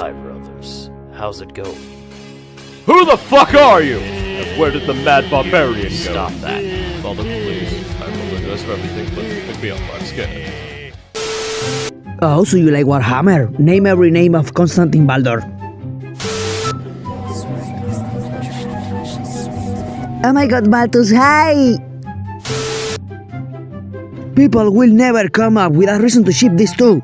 Hi, brothers. How's it going? Who the fuck are you? And where did the mad barbarian go? Stop that. Father, please. I apologize for everything, but pick me up. I'm scared. Oh, so you like Warhammer? Name every name of Constantine Baldur. Oh my god, Baltus, hi! People will never come up with a reason to ship these two.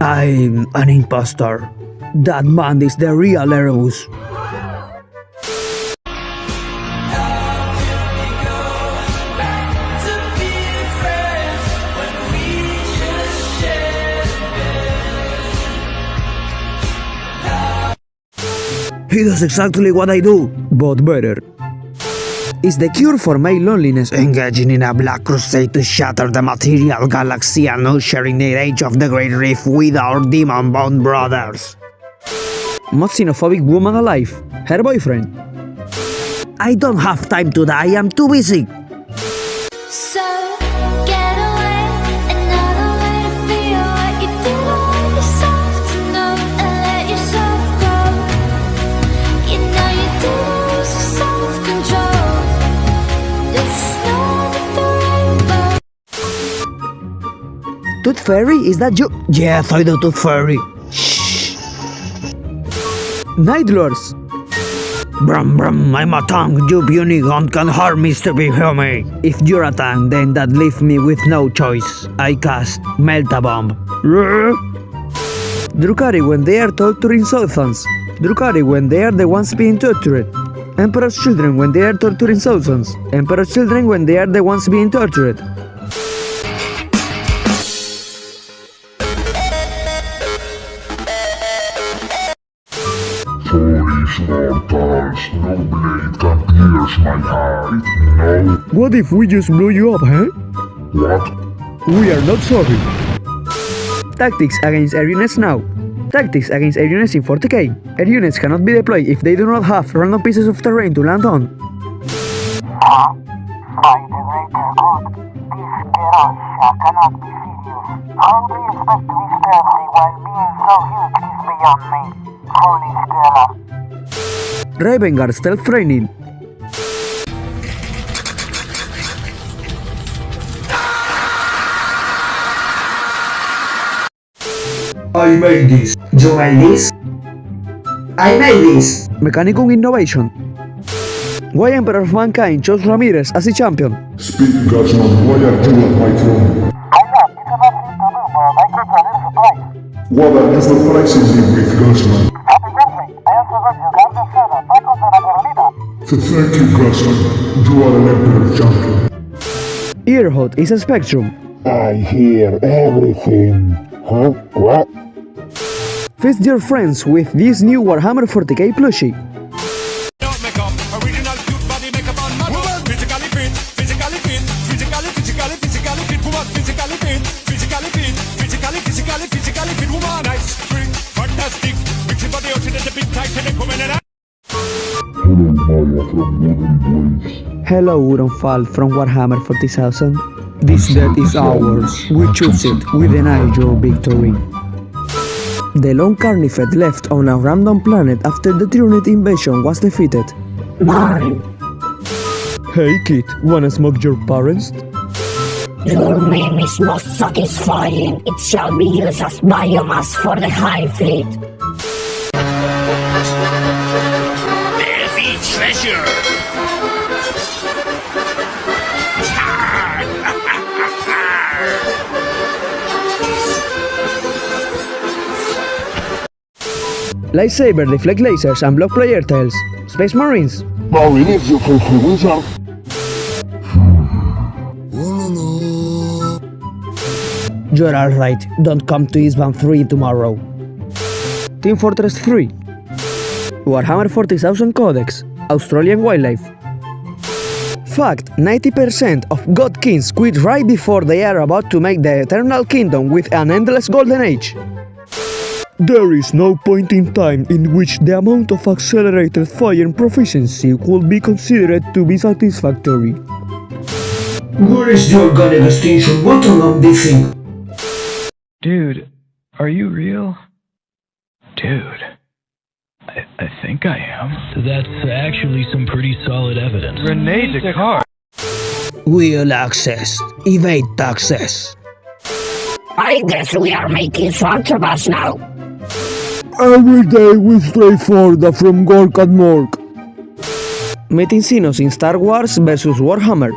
I'm an imposter. That man is the real Erebus. He does exactly what I do, but better. Is the cure for my loneliness engaging in a black crusade to shatter the material galaxy and ushering the age of the Great Rift with our demon-bound brothers? Most xenophobic woman alive, her boyfriend. I don't have time to die, I'm too busy. So get away, another way to feel what you do on yourself to know and let yourself go. You know you do lose your self-control. The snow with the rainbow. Tooth Fairy, is that you? Yes, I do Tooth Fairy. Shh. Night Lords. Brum brum, I'm a tank, you puny gun can harm me, stupid homie. If you're a tank, then that leaves me with no choice. I cast Melt a Bomb. Drukhari when they are torturing Sultans. Drukhari when they are the ones being tortured. Emperor's children when they are torturing Sultans. Emperor's children when they are the ones being tortured. Foolish mortals, no blade can pierce my heart. No. What if we just blow you up, huh? What? We are not sorry. Tactics against air units now. Tactics against air units in 40K. Air units cannot be deployed if they do not have random pieces of terrain to land on. By the greater good, this Gerosha cannot be serious. How do you expect to be stealthy while being so huge is beyond me? Foolish girl. Raven Guard stealth training. I made this. You made this? I made this. Mechanical innovation. Why Emperor of Mankind chose Ramirez as the champion? Speak, Gutsman, why are you at my throne? It's a bad thing to do, but I got a little surprise. What are you surprising me with, Gutsman? Happy birthday! I also got you guys a soda, tacos de la Carolina. Thank you, Gutsman. You are an Emperor champion. Earhot is a spectrum. I hear everything. Huh? What? Feast your friends with this new Warhammer 40K plushie. Hello, Wooden Fall from Warhammer 40,000. This death is ours. We choose it. We deny your victory. The lone Carnifed left on a random planet after the Tyranid invasion was defeated. Hey kid, wanna smoke your parents? Your name is not satisfying. It shall be used as biomass for the High Fleet. There be treasure! Lightsaber deflect lasers and block player tails. Space Marines. Marines, you filthy wizard. You're alright, don't come to Eastbound 3 tomorrow. Team Fortress 3. Warhammer 40,000 Codex. Australian Wildlife. Fact, 90% of God Kings quit right before they are about to make the Eternal Kingdom with an endless golden age. There is no point in time in which the amount of accelerated fire proficiency could be considered to be satisfactory. Where is the organic extinction button on this thing? Dude, Are you real? Dude, I think I am. That's actually some pretty solid evidence. Rene Descartes. Wheel access. Evade taxes. I guess we are making fun of us now. Every day we stray further from Gork and Mork. Meeting Xenos in Star Wars vs Warhammer.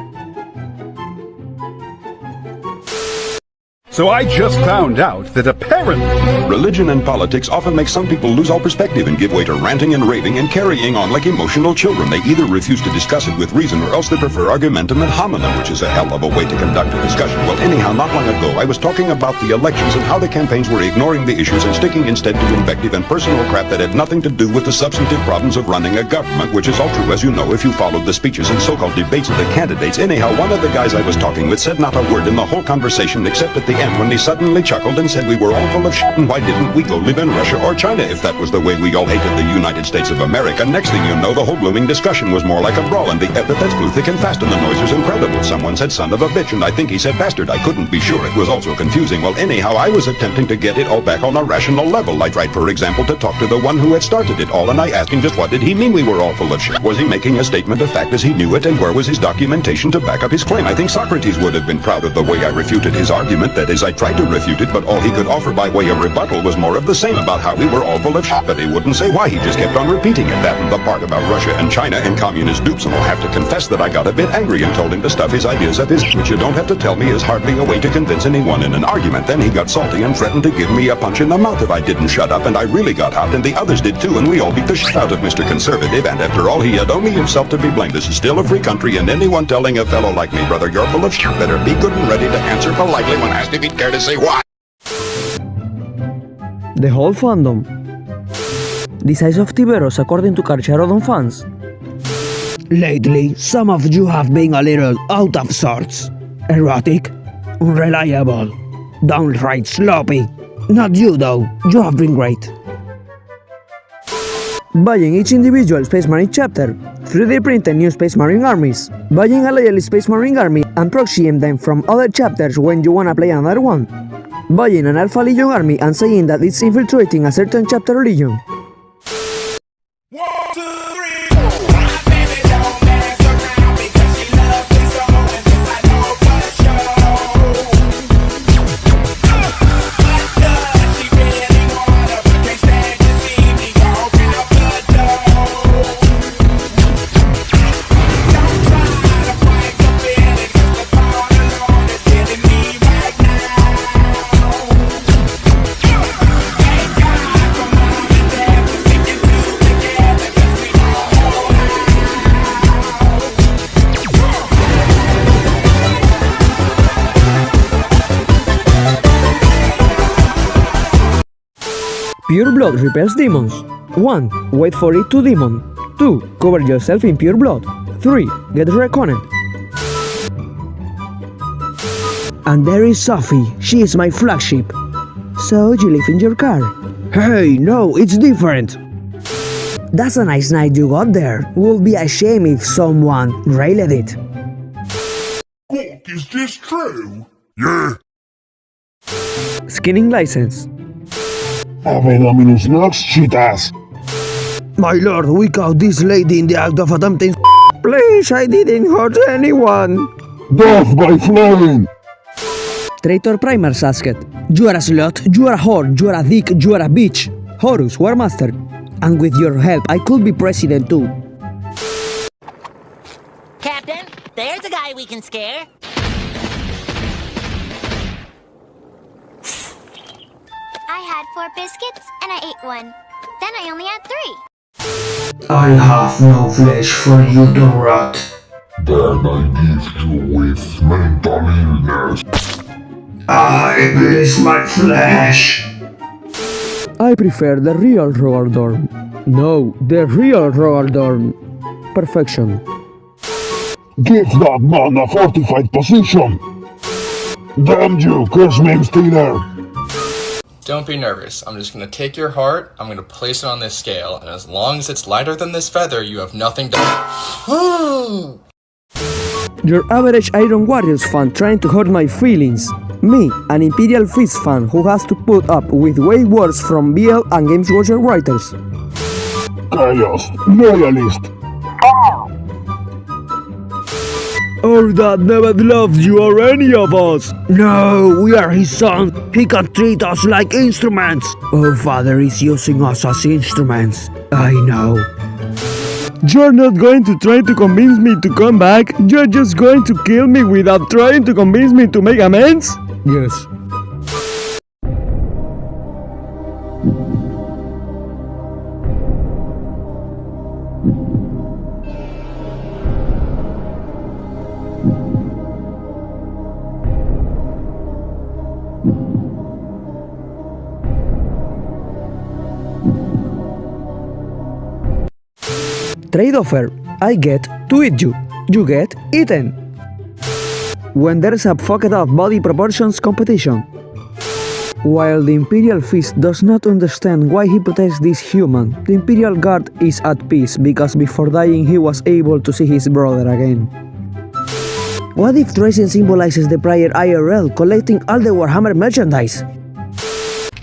So I just found out that apparently religion and politics often make some people lose all perspective and give way to ranting and raving and carrying on like emotional children. They either refuse to discuss it with reason or else they prefer argumentum ad hominem, which is a hell of a way to conduct a discussion. Well, anyhow, not long ago I was talking about the elections and how the campaigns were ignoring the issues and sticking instead to invective and personal crap that had nothing to do with the substantive problems of running a government, which is all true, as you know, if you followed the speeches and so-called debates of the candidates. Anyhow, one of the guys I was talking with said not a word in the whole conversation except at the end when he suddenly chuckled and said we were all full of shit and why didn't we go live in Russia or China if that was the way we all hated the United States of America. Next thing you know, the whole blooming discussion was more like a brawl and the epithets flew thick and fast and the noise was incredible. Someone said son of a bitch and I think he said bastard. I couldn't be sure. It was also confusing. Well, anyhow, I was attempting to get it all back on a rational level. I tried, for example, to talk to the one who had started it all and I asked him just what did he mean we were all full of shit. Was he making a statement of fact as he knew it and where was his documentation to back up his claim? I think Socrates would have been proud of the way I refuted his argument. That is, I tried to refute it, but all he could offer by way of rebuttal was more of the same about how we were all full of shit, but he wouldn't say why. He just kept on repeating it. That and the part about Russia and China and communist dupes, and I'll have to confess that I got a bit angry and told him to stuff his ideas up his, which you don't have to tell me is hardly a way to convince anyone in an argument. Then he got salty and threatened to give me a punch in the mouth if I didn't shut up, and I really got hot, and the others did too, and we all beat the shit out of Mr. Conservative, and after all, he had only himself to be blamed. This is still a free country, and anyone telling a fellow like me, brother, you're full of shit, better be good and ready to answer politely when asked if he'd care to say why. The whole fandom. The size of Tiberos according to Carcharodon fans. Lately, some of you have been a little out of sorts. Erratic, unreliable, downright sloppy. Not you though, you have been great. Buying each individual Space Marine chapter, 3D printing new Space Marine armies, buying a loyal Space Marine army and proxying them from other chapters when you wanna play another one. Buying an Alpha Legion army and saying that it's infiltrating a certain chapter legion. Pure blood repels demons. 1. Wait for it to demon. 2. Cover yourself in pure blood. 3. Get reckoned. And there is Sophie. She is my flagship. So you live in your car? Hey, no, it's different. That's a nice night you got there. Would be a shame if someone railed it. Is this true? Yeah. Skinning license. Dominus Nox, cheetahs. My lord, we caught this lady in the act of attempting. Please, I didn't hurt anyone. Death by flame. Traitor Primarchs asked, you are a slut, you are a whore, you are a dick, you are a bitch. Horus, War Master. And with your help, I could be president too. Captain, there's a guy we can scare. I had 4 biscuits and I ate 1. Then I only had 3. I have no flesh for you to rot. Then I gift you with mental illness. I miss my flesh. I prefer the real Roaldorn. No, the real Roaldorn. Perfection. Give that man a fortified position. Damn you, curse name stealer. Don't be nervous. I'm just going to take your heart, I'm going to place it on this scale, and as long as it's lighter than this feather, you have nothing to... Your average Iron Warriors fan trying to hurt my feelings. Me, an Imperial Fist fan who has to put up with way worse from BL and Games Workshop writers. Chaos, loyalist. Our dad never loved you or any of us. No, we are his son. He can treat us like instruments. Our father is using us as instruments. I know. You're not going to try to convince me to come back? You're just going to kill me without trying to convince me to make amends? Yes. Trade offer. I get to eat you. You get eaten. When there's a fucked up body proportions competition. While the Imperial Fist does not understand why he protects this human, the Imperial Guard is at peace because before dying he was able to see his brother again. What if Tracy symbolizes the prior IRL collecting all the Warhammer merchandise?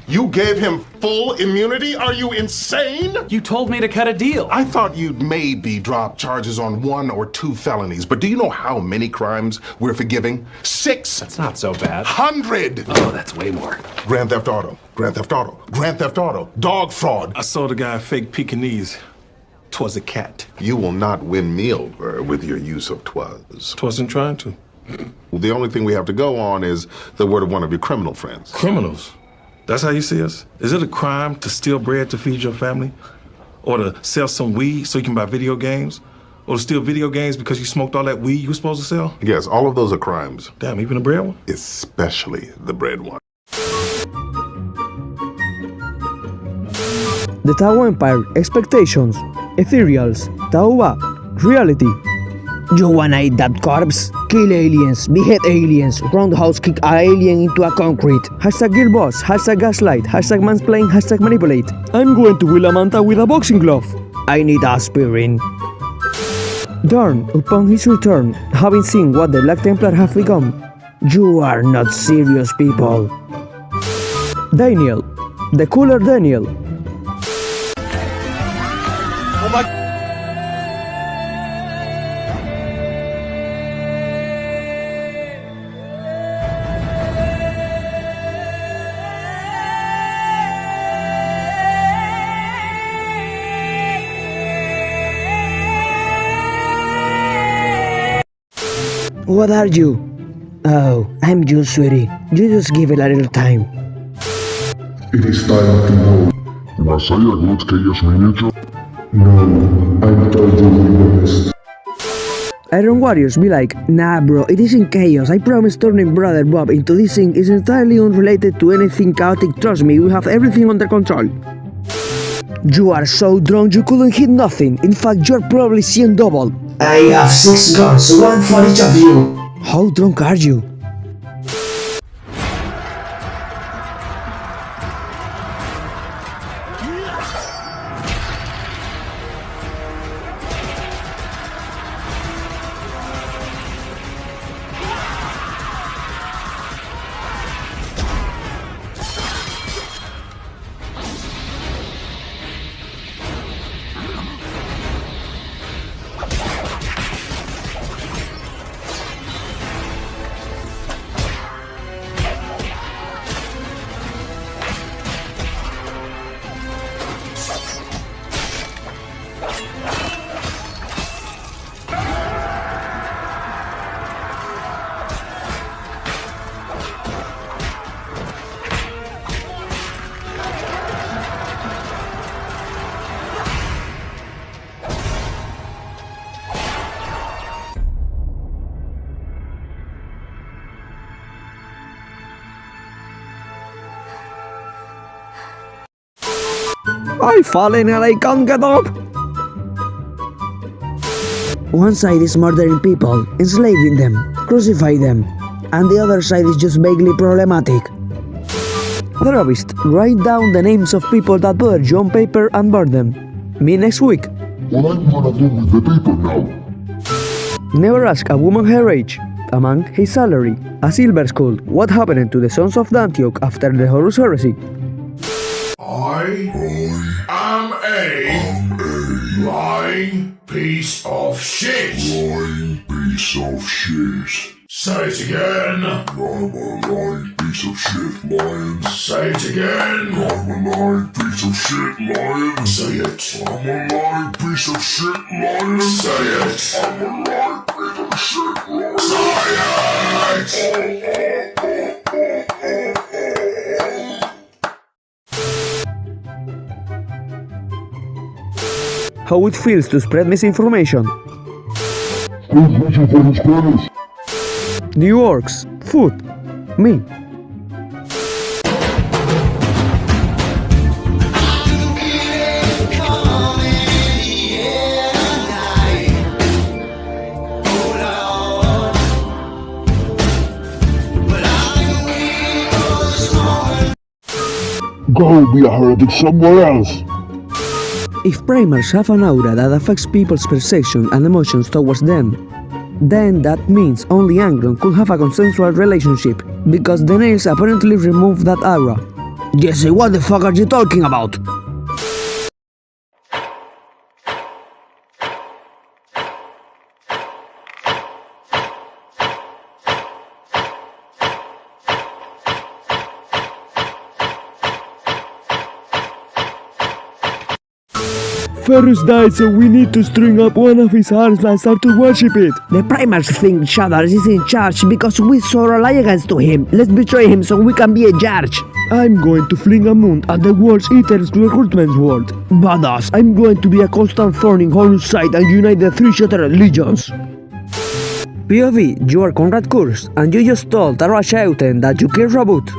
You gave him full immunity? Are you insane? You told me to cut a deal. I thought you'd maybe drop charges on 1 or 2 felonies, but do you know how many crimes we're forgiving? 6! That's not so bad. 100! Oh, that's way more. Grand Theft Auto, Grand Theft Auto, Grand Theft Auto, dog fraud. I sold a guy a fake Pekingese. 'Twas a cat. You will not win me over with your use of 'twas. 'Twasn't trying to. Well, the only thing we have to go on is the word of one of your criminal friends. Criminals? That's how you see us? Is it a crime to steal bread to feed your family? Or to sell some weed so you can buy video games? Or to steal video games because you smoked all that weed you were supposed to sell? Yes, all of those are crimes. Damn, even the bread one? Especially the bread one. The Tau Empire, expectations, ethereals, Tauba, reality. You wanna eat that corpse? Kill aliens, behead aliens, roundhouse kick a alien into a concrete. Hashtag Guild Boss, hashtag Gaslight, hashtag Mansplain, hashtag Manipulate. I'm going to will a manta with a boxing glove. I need aspirin. Darn, upon his return, having seen what the Black Templar have become, you are not serious people. Daniel, the cooler Daniel. Oh my... What are you? Oh, I'm you, sweetie. You just give it a little time. It is time to go. Was I a good chaos miniature? No, I'm totally honest. Iron Warriors be like, nah bro, it isn't chaos. I promise turning Brother Bob into this thing is entirely unrelated to anything chaotic. Trust me, we have everything under control. You are so drunk you couldn't hit nothing. In fact, you're probably seeing double. I have 6 guns, 1 for each of you. How drunk are you? I've fallen and I can't get up. One side is murdering people, enslaving them, crucifying them, and the other side is just vaguely problematic. Therapist, write down the names of people that bothered you on paper and burn them. Me next week. What I'm gonna do with the paper now? Never ask a woman her age. among his salary. A silver skull. What happened to the sons of Antioch after the Horus heresy? I am a lying piece of shit. Lying piece of shit. Say it again. I'm a lying piece of shit, lion. Say it again. I'm a lying piece of shit, lion. Say it. I'm a lying piece of shit, lion. Say it. I'm a lying piece of shit, lion. Say it. How it feels to spread misinformation. New orcs. Food. Me. Go be a heretic somewhere else. If Primarchs have an aura that affects people's perception and emotions towards them, then that means only Angron could have a consensual relationship, because the nails apparently remove that aura. Jesse, what the fuck are you talking about? Ferrus died, so we need to string up one of his arms and start to worship it. The Primarchs think Shadar is in charge because we swore alliance to him. Let's betray him so we can be in charge. I'm going to fling a moon at the world's Eater's recruitment world. Badass, I'm going to be a constant thorn in Horus' side and unite the three shattered legions. POV, you are Conrad Kurz, and you just told Tara Shauten that you killed Rabut.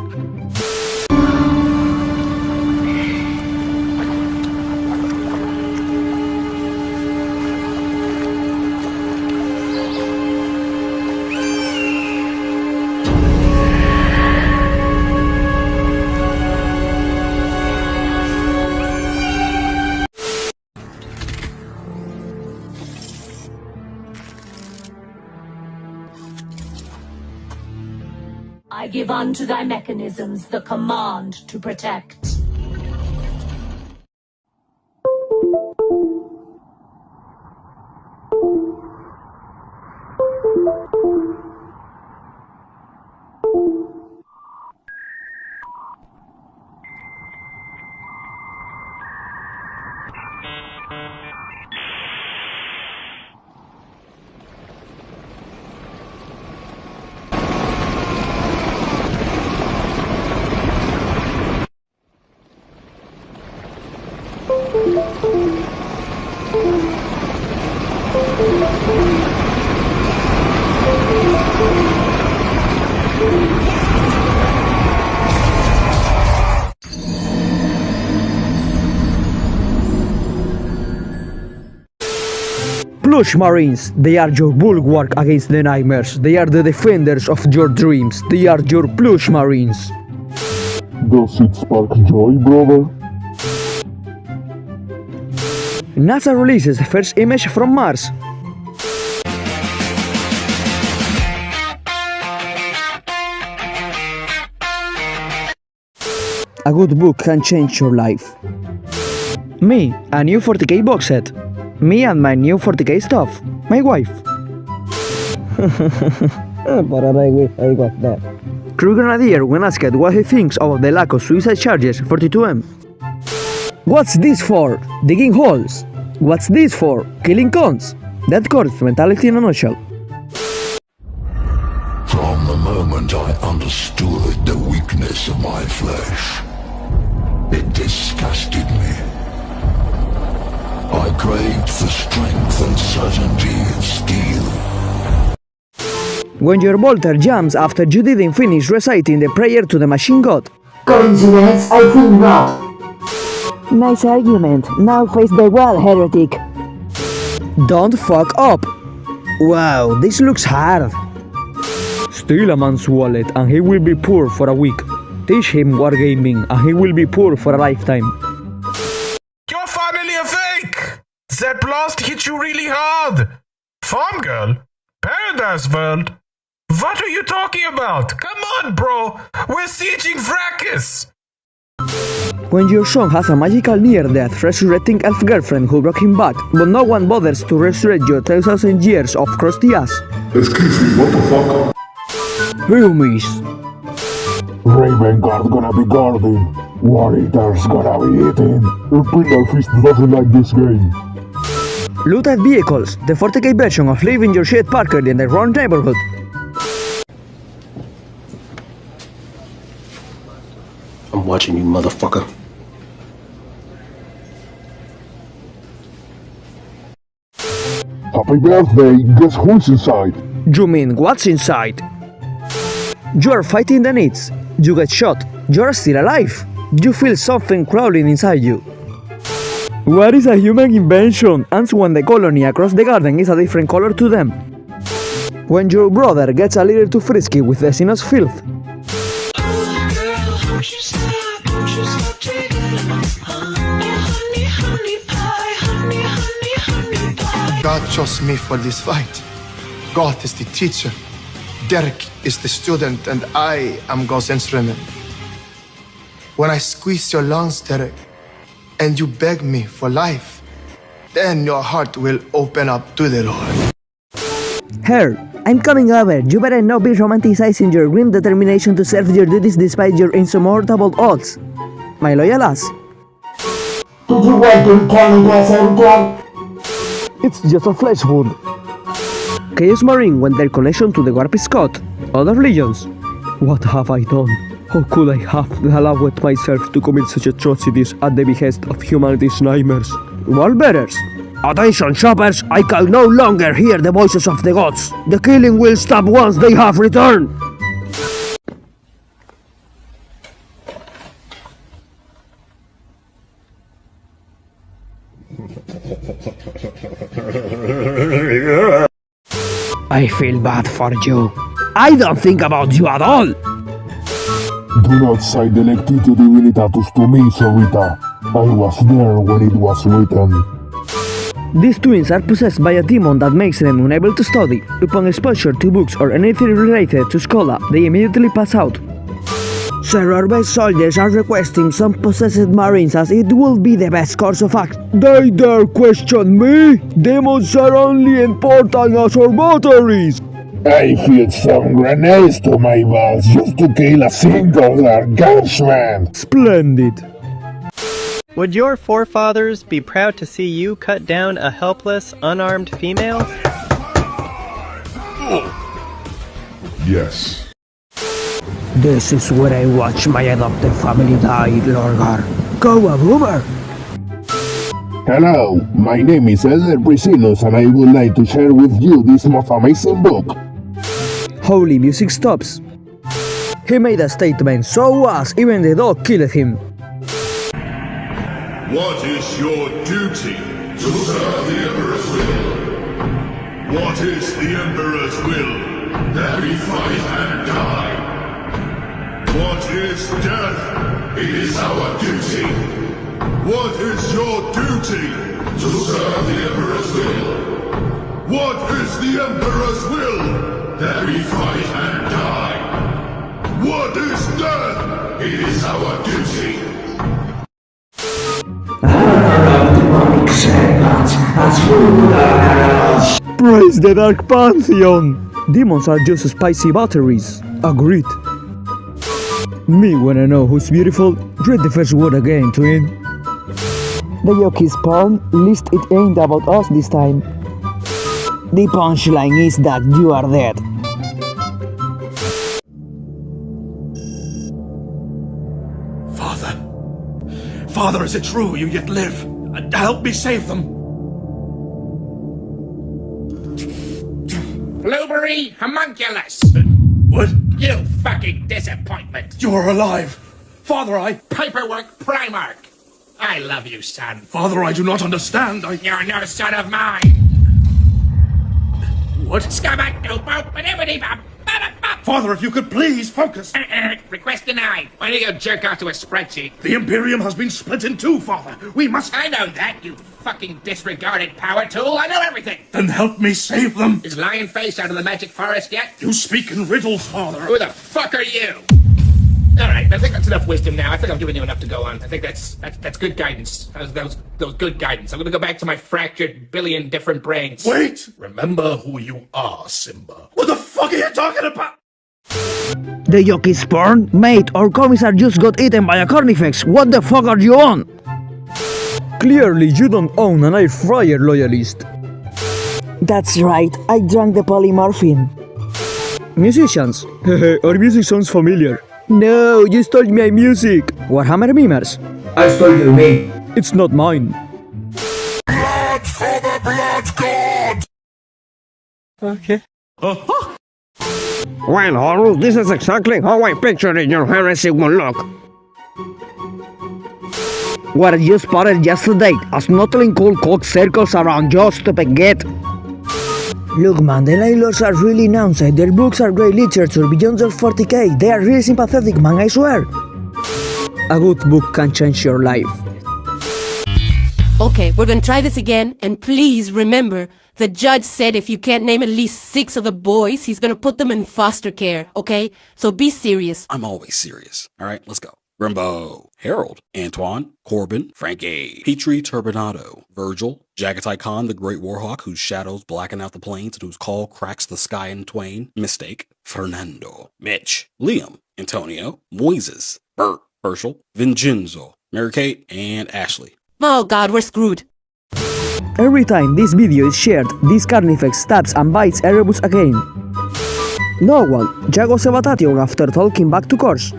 I give unto thy mechanisms the command to protect. Plush Marines, they are your bulwark against the nightmares. They are the defenders of your dreams. They are your Plush Marines. Does it spark joy, brother? NASA releases the first image from Mars. A good book can change your life. Me, a new 40K box set. Me and my new 40K stuff. My wife. But I wish I was there. Crew Grenadier when asked what he thinks of the lack of suicide charges 42M. What's this for? Digging holes. What's this for? Killing cons. That corpse mentality in a nutshell. From the moment I understood the weakness of my flesh, it disgusted me. I craved for strength and certainty and steel. When your bolter jumps after you didn't finish reciting the prayer to the machine god. Coincidence? I think not. Nice argument. Now face the wall, heretic. Don't fuck up. Wow, this looks hard. Steal a man's wallet and he will be poor for a week. Teach him wargaming and he will be poor for a lifetime. You're finally awake! That blast hit you really hard! Farm girl? Paradise world? What are you talking about? Come on, bro! We're sieging Vrakis! When your son has a magical near-death resurrecting elf girlfriend who brought him back, but no one bothers to resurrect your 10,000 years of crusty ass. Excuse me, what the fuck? Roomies. Raven guard gonna be guarding. War Eater's gonna be eating. Imperial Fist doesn't like this game. Looted vehicles, the 40K version of leaving your shit parked in the wrong neighborhood. I'm watching you, motherfucker. Happy birthday, guess who's inside? You mean what's inside? You are fighting the needs. You get shot. You are still alive. You feel something crawling inside you. What is a human invention? And when the colony across the garden is a different color to them. When your brother gets a little too frisky with the sinuous filth. God chose me for this fight. God is the teacher. Derek is the student, and I am God's instrument. When I squeeze your lungs, Derek, and you beg me for life, then your heart will open up to the Lord. Her, I'm coming over. You better not be romanticizing your grim determination to serve your duties despite your insurmountable odds. My loyal ass. Did you want to tell me this, Uncle? It's just a flesh wound. Chaos Marine when their connection to the warp is cut. Other legions. What have I done? How could I have allowed myself to commit such atrocities at the behest of humanity's nightmares? Wallbearers! Attention shoppers, I can no longer hear the voices of the gods. The killing will stop once they have returned. I feel bad for you. I don't think about you at all. Do not cite Delectito Divinitatus to me, Sorita. I was there when it was written. These twins are possessed by a demon that makes them unable to study. Upon exposure to books or anything related to Schola, they immediately pass out. Sir, our best soldiers are requesting some possessed marines as it will be the best course of action. They dare question me? Demons are only important as our batteries. I fed some grenades to my balls just to kill a single gargantuan. Splendid. Would your forefathers be proud to see you cut down a helpless, unarmed female? Yes. This is where I watch my adopted family die, Lorgar. Go a boomer! Hello, my name is Elder Priscillus and I would like to share with you this most amazing book. Holy music stops. He made a statement, so was, even the dog killed him. What is your duty? To serve the Emperor's will. What is the Emperor's will? That we fight and die. What is death? It is our duty. What is your duty? To serve the Emperor's will. What is the Emperor's will? That we fight and die. What is death? It is our duty. Praise the Dark Pantheon! Demons are just spicy batteries. Agreed. Me wanna know who's beautiful? Read the first word again, twin. The joke is spawn, least it ain't about us this time. The punchline is that you are dead. Father, is it true you yet live? Help me save them. Blueberry homunculus! What? You fucking disappointment! You're alive! Father, Paperwork Primarch! I love you, son. Father, I do not understand. You're no son of mine! What? Scabac, no boat, but everybody bop, bop, bop, Father, if you could please focus. Request denied. Why don't you go jerk off to a spreadsheet? The Imperium has been split in two, Father. We must... I know that, you fucking disregarded power tool. I know everything. Then help me save them. Is Lion Face out of the magic forest yet? You speak in riddles, Father. Who the fuck are you? All right, I think that's enough wisdom now. I think I'm giving you enough to go on. I think that's good guidance. That was good guidance. I'm gonna go back to my fractured billion different brains. Wait! Remember who you are, Simba. What the fuck are you talking about? The joke is porn? Mate, our commissar just got eaten by a carnifex. What the fuck are you on? Clearly, you don't own an air fryer, loyalist. That's right, I drank the polymorphine. Musicians. Our music sounds familiar. No, you stole my music. Warhammer memers. I stole your name. It's not mine. Blood for the blood god! Okay. Well, Horus, this is exactly how I pictured your heresy will look. What you spotted yesterday, a snuttling cool cock circles around your stupid git. Look man, the landlords are really nonsense. Their books are great literature beyond just 40k. They are really sympathetic, man, I swear. A good book can change your life. Okay, we're gonna try this again, and please remember, the judge said if you can't name at least 6 of the boys, he's gonna put them in foster care, okay? So be serious. I'm always serious. Alright, let's go. Rimbo, Harold, Antoine, Corbin, Frankie, Petrie Turbinado, Virgil, Jagatai Khan, the Great Warhawk, whose shadows blacken out the plains and whose call cracks the sky in twain, Mistake, Fernando, Mitch, Liam, Antonio, Moises, Bert, Herschel, Vincenzo, Mary-Kate, and Ashley. Oh god, we're screwed. Every time this video is shared, this carnifex stabs and bites Erebus again. No one, Jago Sebatation after talking back to course.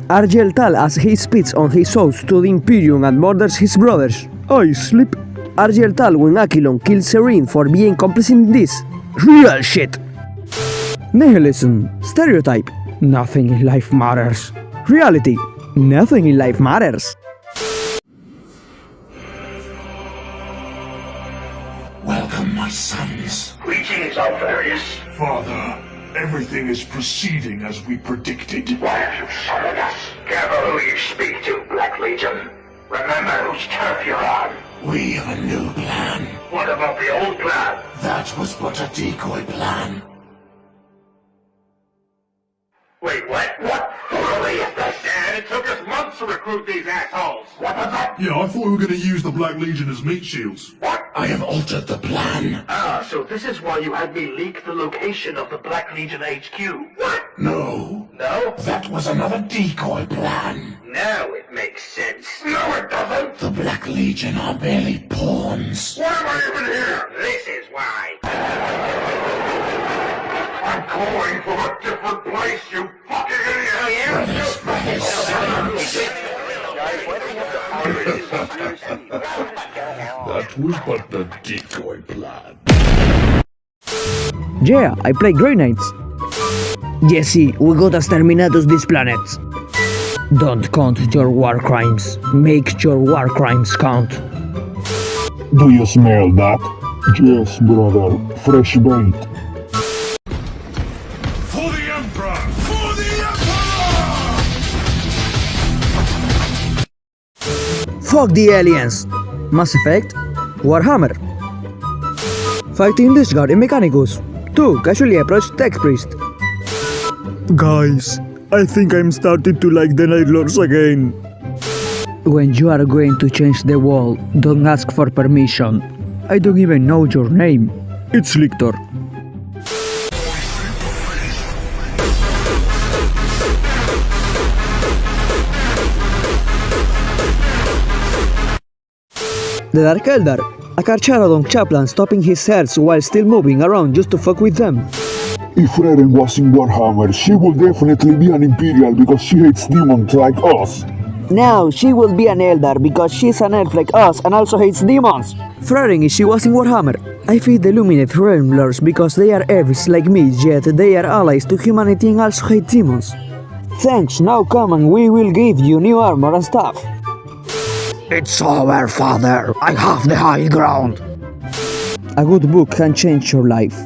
Argel Tal as he spits on his oath to the Imperium and murders his brothers. I sleep. Argel Tal when Aquilon kills Serene for being complicit in this. Real shit. Nihilism. Stereotype. Nothing in life matters. Reality. Nothing in life matters. Welcome, my sons. Greetings, Alvarius. Father, everything is proceeding as we predicted. Why have you summoned us? Careful who you speak to, Black Legion. Remember whose turf you're on. We have a new plan. What about the old plan? That was but a decoy plan. Wait, what? What? Who really is this? Dad, it took us months to recruit these assholes. What was that? Yeah, I thought we were going to use the Black Legion as meat shields. What? I have altered the plan. Ah, so this is why you had me leak the location of the Black Legion HQ. What? No. No? That was another decoy plan. Now it makes sense. No, it doesn't. The Black Legion are merely pawns. Why am I even here? This is why. I'm calling from a different place, you fucking idiot! That was but the decoy plan. Yeah, I play Grey Knights. Jesse, we got exterminatus this planet. Don't count your war crimes. Make your war crimes count. Do you smell that? Yes, brother. Fresh bait. For the Emperor! For the Emperor! Fuck the aliens! Mass Effect, Warhammer. Fighting this guard in Mechanicus. 2 casually approach Tech Priest. Guys, I think I'm starting to like the Night Lords again. When you are going to change the world, don't ask for permission. I don't even know your name. It's Lictor. The Dark Eldar, a Carcharodon chaplain stopping his herds while still moving around just to fuck with them. If Reren was in Warhammer, she would definitely be an Imperial because she hates demons like us. Now she will be an Eldar because she's an elf like us and also hates demons. Frering if she was in Warhammer. I feed the Luminate Realm Lords because they are elves like me, yet they are allies to humanity and also hate demons. Thanks, now come and we will give you new armor and stuff. It's over, father. I have the high ground. A good book can change your life.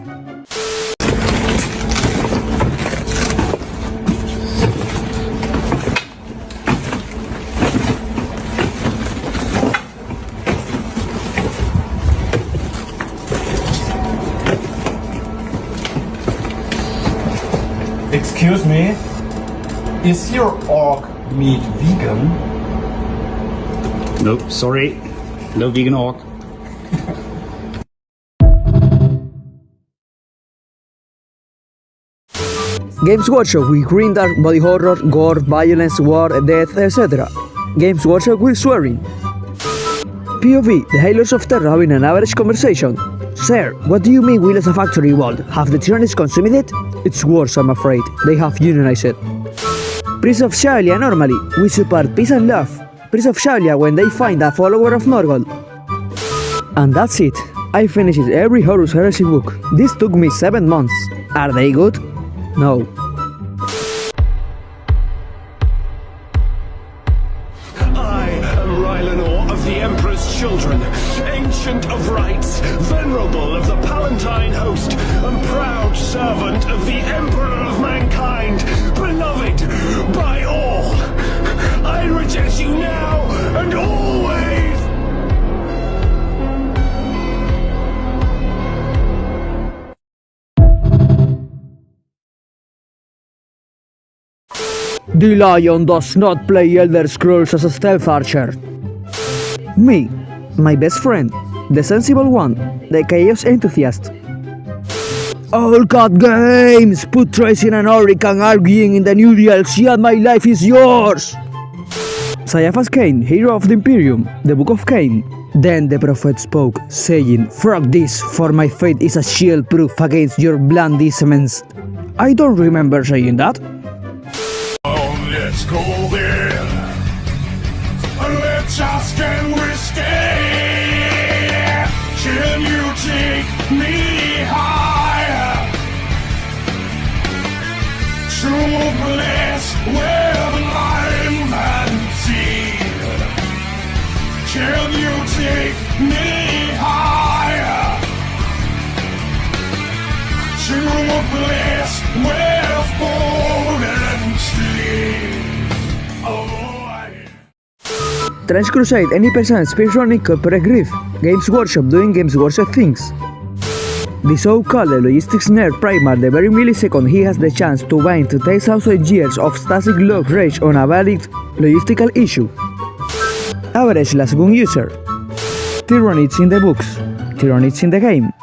Excuse me, is your orc meat vegan? Nope, sorry, no vegan orc. Games Workshop with green dark body horror, gore, violence, war, death, etc. Games Workshop with swearing. POV, the Hailers of Terra having an average conversation. Sir, what do you mean we lost a factory wall? Have the tyrannies consumed it? It's worse, I'm afraid. They have unionized it. Prince of Shalia normally, we support peace and love. Prince of Shalia when they find a follower of Morgoth. And that's it. I finished every Horus Heresy book. This took me 7 months. Are they good? No. I am Rylanor of the Emperor's Children, ancient of rights, venerable of the Palatine host, and proud servant of the Emperor of mankind, beloved by all. I reject you now and always! The Lion does not play Elder Scrolls as a stealth archer. Me, my best friend, the sensible one, the chaos enthusiast. All cut games! Put Tracy and Orican arguing in the new DLC and my life is yours! Sayafas Cain, hero of the Imperium, the Book of Cain. Then the prophet spoke, saying, "Frog this, for my faith is a shield proof against your blandishments." I don't remember saying that. Let's go there. Let's ask and we stay. Can you take me higher to a place where the lime and sea? Can you take me higher to a place where food and sleep? Trench Crusade, any person speedrunning corporate grief. Games Workshop doing Games Workshop things. The so-called logistics nerd Primarch, the very millisecond he has the chance to bind 10,000 years of static log rage on a valid logistical issue. Average last gun user. Tyranids in the books. Tyranids in the game.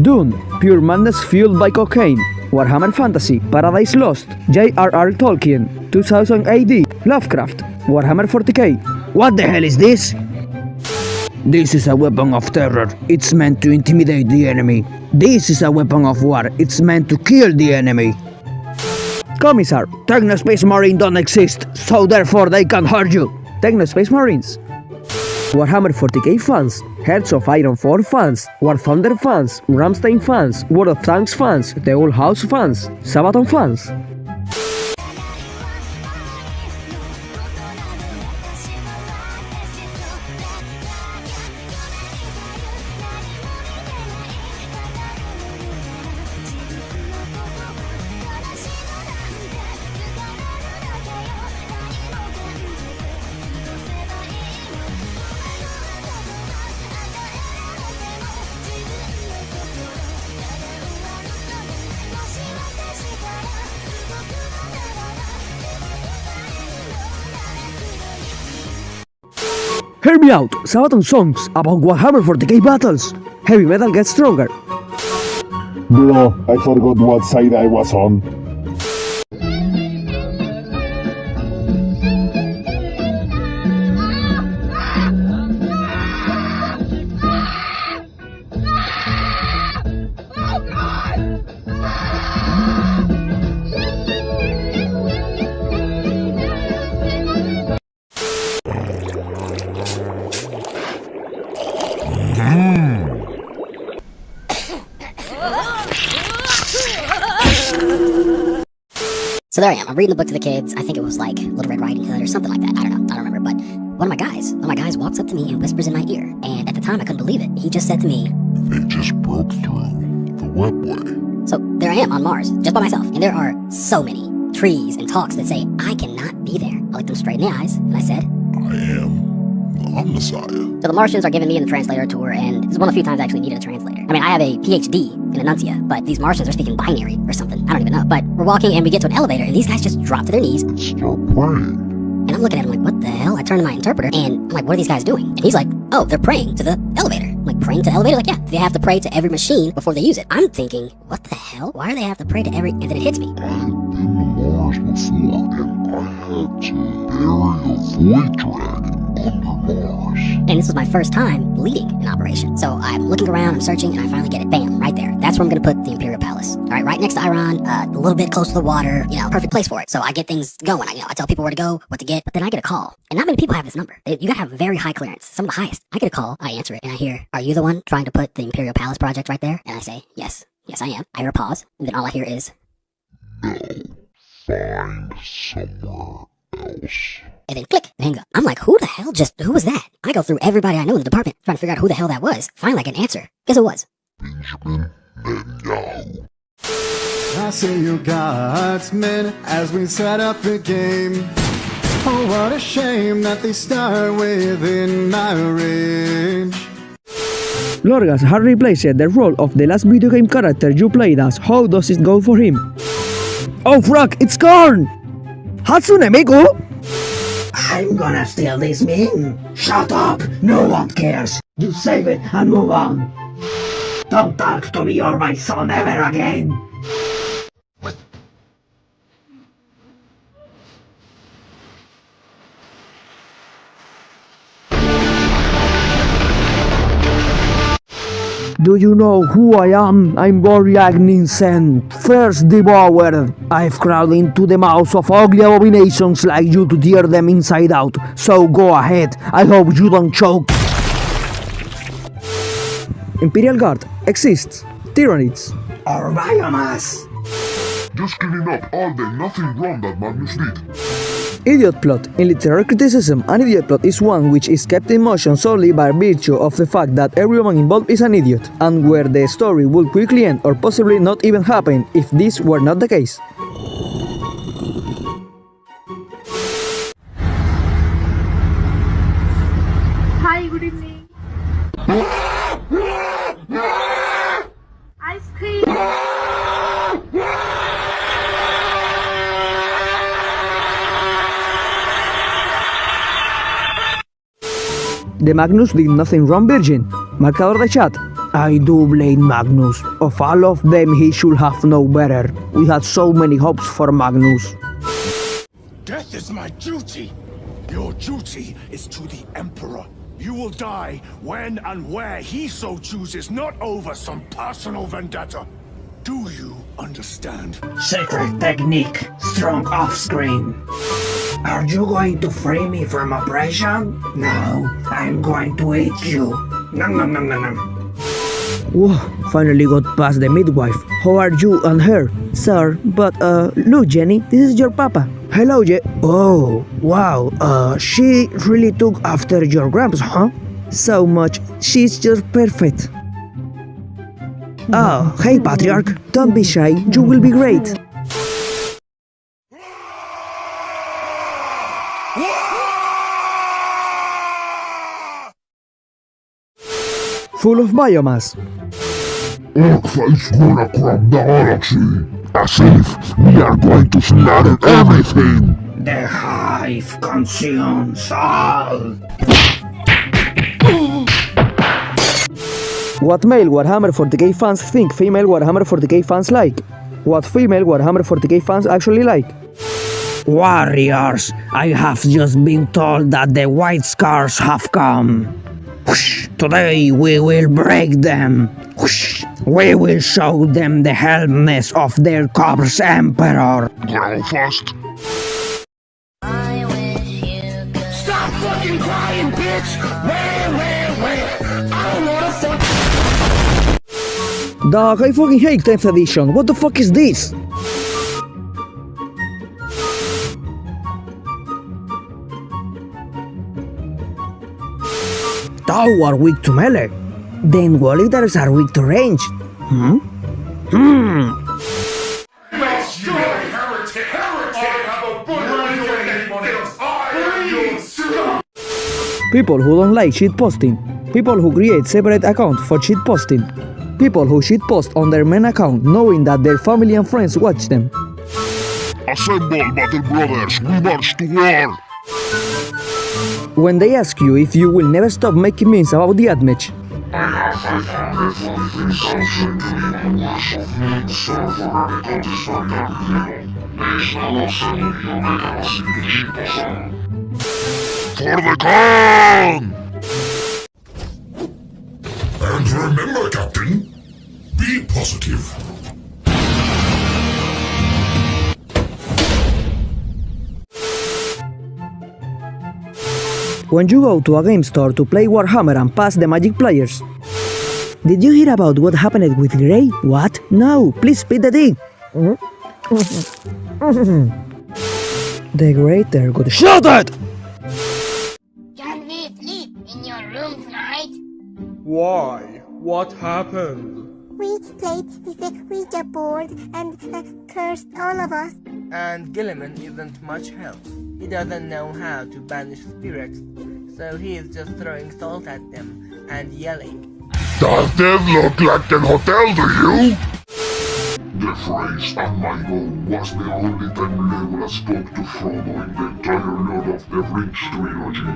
Dune, pure madness fueled by cocaine. Warhammer Fantasy, Paradise Lost, J.R.R. Tolkien, 2000 AD, Lovecraft, Warhammer 40K. What the hell is this? This is a weapon of terror. It's meant to intimidate the enemy. This is a weapon of war. It's meant to kill the enemy. Commissar, Technospace Marine don't exist, so therefore they can't hurt you. Technospace Marines. Warhammer 40K fans, Hearts of Iron 4 fans, War Thunder fans, Rammstein fans, World of Tanks fans, The Old House fans, Sabaton fans. Hear me out, Sabaton songs about Warhammer 40K battles. Heavy metal gets stronger. Bro, I forgot what side I was on. So there I am. I'm reading the book to the kids. I think it was like Little Red Riding Hood or something like that. I don't know. I don't remember. But one of my guys walks up to me and whispers in my ear. And at the time, I couldn't believe it. He just said to me, "They just broke through the webway." So there I am on Mars, just by myself. And there are so many trees and talks that say, I cannot be there. I looked them straight in the eyes, and I said, "I am the Messiah." So the Martians are giving me and the translator a tour, and this is one of the few times I actually needed a translator. I mean, I have a PhD in Enuncia, but these Martians are speaking binary or something. I don't even know. But we're walking, and we get to an elevator, and these guys just drop to their knees and start praying. And I'm looking at him like, what the hell? I turn to my interpreter, and I'm like, what are these guys doing? And he's like, oh, they're praying to the elevator. I'm like, praying to the elevator? Like, yeah, they have to pray to every machine before they use it. I'm thinking, what the hell? Why do they have to pray to every... And then it hits me. I had been to Mars before, and I had to bury a void dragon under Mars. And this was my first time leading an operation. So I'm looking around, I'm searching, and I finally get it. Bam, right there. That's where I'm gonna put the Imperial Palace. All right, right next to Iran, a little bit close to the water, perfect place for it. So I get things going. I tell people where to go, what to get, but then I get a call. And not many people have this number. You gotta have very high clearance, some of the highest. I get a call, I answer it, and I hear, are you the one trying to put the Imperial Palace project right there? And I say, yes, I am. I hear a pause, and then all I hear is, no, find somewhere else. And then click, and hang up. I'm like, who was that? I go through everybody I know in the department, trying to figure out who the hell that was. Finally, I get an answer. Guess who it was? Benjamin Netanyahu. I see you guardsmen as we set up the game. Oh, what a shame that they start within my range. Lorgas has replaced the role of the last video game character you played as. How does it go for him? Oh fuck, it's gone! Hatsune Miku! I'm gonna steal this meme. Shut up! No one cares. You save it and move on. Don't talk to me or my son ever again. Do you know who I am? I'm Borjak Ninsen, first devoured. I've crawled into the mouths of ugly abominations like you to tear them inside out. So go ahead, I hope you don't choke. Imperial Guard exists. Tyrannies. Or biomass. Just cleaning up all day, nothing wrong that Magnus did. Idiot plot. In literary criticism, an idiot plot is one which is kept in motion solely by virtue of the fact that everyone involved is an idiot, and where the story would quickly end or possibly not even happen if this were not the case. Hi, good evening. Ice cream. The Magnus did nothing wrong, Virgin. Marcador de chat. I do blame Magnus. Of all of them, he should have known better. We had so many hopes for Magnus. Death is my duty. Your duty is to the Emperor. You will die when and where he so chooses, not over some personal vendetta. Do you understand? Secret technique. Strong off-screen. Are you going to free me from oppression? No, I'm going to eat you. Nom nom nom nom nom. Whoa, finally got past the midwife. How are you and her? Sir, but look Jenny, this is your papa. Hello Oh, wow, she really took after your gramps, huh? So much, she's just perfect. Oh, hey Patriarch, don't be shy, you will be great. Full of biomass. Earth's gonna crop the galaxy. As if we are going to slaughter everything. The hive consumes all. What male Warhammer 40K fans think female Warhammer 40K fans like? What female Warhammer 40K fans actually like? Warriors, I have just been told that the White Scars have come. Whoosh, today we will break them. Whoosh, we will show them the helmness of their corpse emperor. Growl fast. Stop fucking crying, bitch! Where? I don't wanna fuck. Dog, I fucking hate 10th edition. What the fuck is this? Tau are weak to melee. Then wall eaters are weak to range. People who don't like shitposting. People who create separate accounts for shitposting. People who shitpost on their main account knowing that their family and friends watch them. Assemble, battle brothers, we march to war! When they ask you if you will never stop making memes about the ad match. I have 543,000 million words of memes served already on this level. There is no option you make a single shitpost. For the Khan! And remember, Captain, be positive. When you go to a game store to play Warhammer and pass the magic players. Did you hear about what happened with Grey? What? No, please speed the tea. The Greater Good. Shut it! Can we sleep in your room tonight? Why? What happened? We played with the Ouija board and cursed all of us. And Gilliman isn't much help. He doesn't know how to banish spirits, so he is just throwing salt at them and yelling. Does this look like an hotel to you? The phrase "and my home" was the only time Legolas spoke to Frodo in the entire Lord of the Rings trilogy.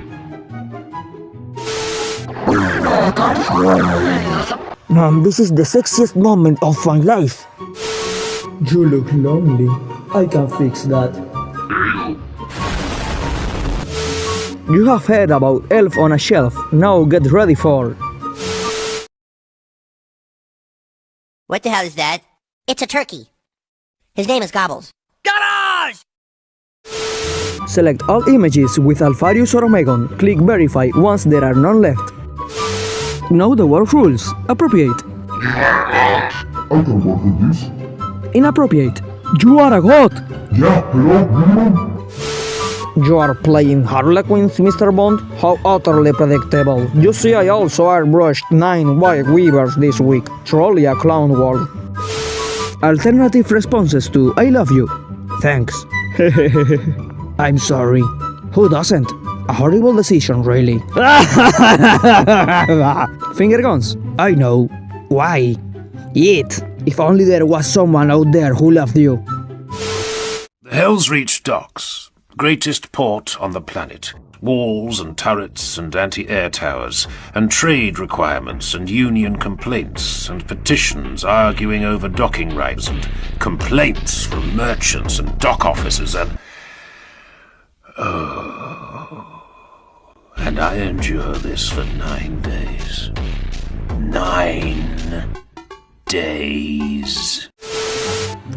Mom, this is the sexiest moment of my life. You look lonely. I can fix that. You have heard about Elf on a Shelf. Now get ready for... What the hell is that? It's a turkey. His name is Gobbles. Garage! Select all images with Alpharius or Omegon. Click Verify once there are none left. Know the work rules. Appropriate. I can work with this. Inappropriate. You are a god! Yeah, hello, Gilliman? You are playing Harlequins, Mr. Bond? How utterly predictable. You see, I also airbrushed 9 white weavers this week. Truly a clown world. Alternative responses to I love you. Thanks. I'm sorry. Who doesn't? A horrible decision, really. Finger guns. I know. Why? Eat. If only there was someone out there who loved you. The Hell's Reach docks. Greatest port on the planet. Walls and turrets and anti-air towers, and trade requirements and union complaints and petitions arguing over docking rights and complaints from merchants and dock officers and... And I endure this for 9 days. 9 days.